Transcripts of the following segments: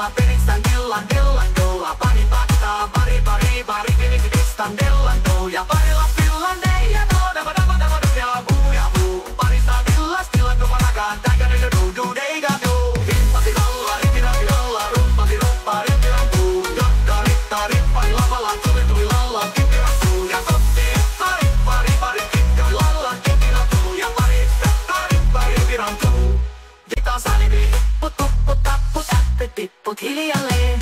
dilla, peristän dillan, dolla. Pari paktaa, pari, pistan dillan, do. Ja parilla pillan, ei ja do, dava, ja buu. Parista dillas, dillan, do, panakaan, tägäri, do, deiga, do. Rippati dalla, rippirati dalla, ruppati ruppa, rippirampu. Jakka, rippari, lavalla, tuli lalla, kippirassuu. Ja kotti, pari, kikkari, lalla, kippiratu. Ja pari, rippirampu. Vita salivi, put, tapput, äppet, tipput hiljalleen.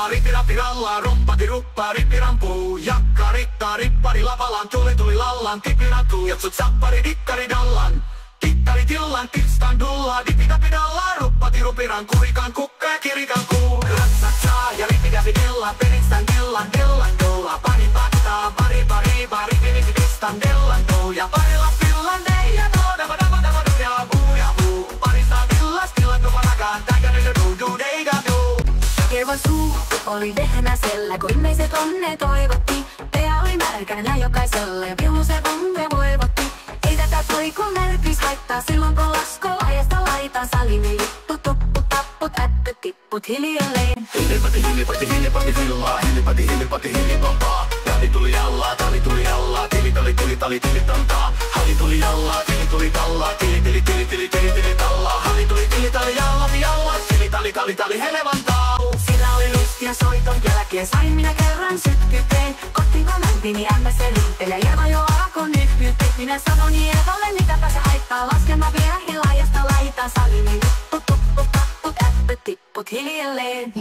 Rippirappi ruppati ruppa, rippirampu. Jakka, rippari, lapalan, tuli lallan, tippiratu. Jatsut sappari, dikkari dallan, tittari tillan, tistan dulla. Dippitapi dallan, ruppati rupiran, kurikan, kukka ja kirikan kuu. Ratsatsaa ja rippitäpi dilla, peristän dillan, dolla. Pari paktaa, pari, pistan dillan, do. Ja parilla pillan, ei ja do, dava, ja buu. Parista dillas, dillan, do, panakaan, tägäri, do, deiga, do. Keva suu oli vehnäsellä, kun viimeiset onne toivotti. Pea oli märkänä jokaisella ja pilu se pompe voivotti. Ei tätä toi kun nälkis haittaa silloin kun lasko laajasta laitaan salini. Lipput, tupput, tapput, äppyt, tipput hiljalleen. Hilipati villaa, hilipati hilipompaa. Tuli alla, tili tantaa. Hali tuli alla, tili talla, tili talla. Hali tili jalla, tili helevantaa. Sillä oli lystiä soiton jälkeen, sain minä kerran sytkyteen. Kotiin kun mentiin, niin ämmä se riitteli. Ja Jerva jo alkoi nyt pyytteet. Minä sanoin Jervalle, mitäpä se haittaa. Laskelma vielä laajasta laitaan salini. Lipput, tupput, tapput, äppyt, tipput hiljalleen.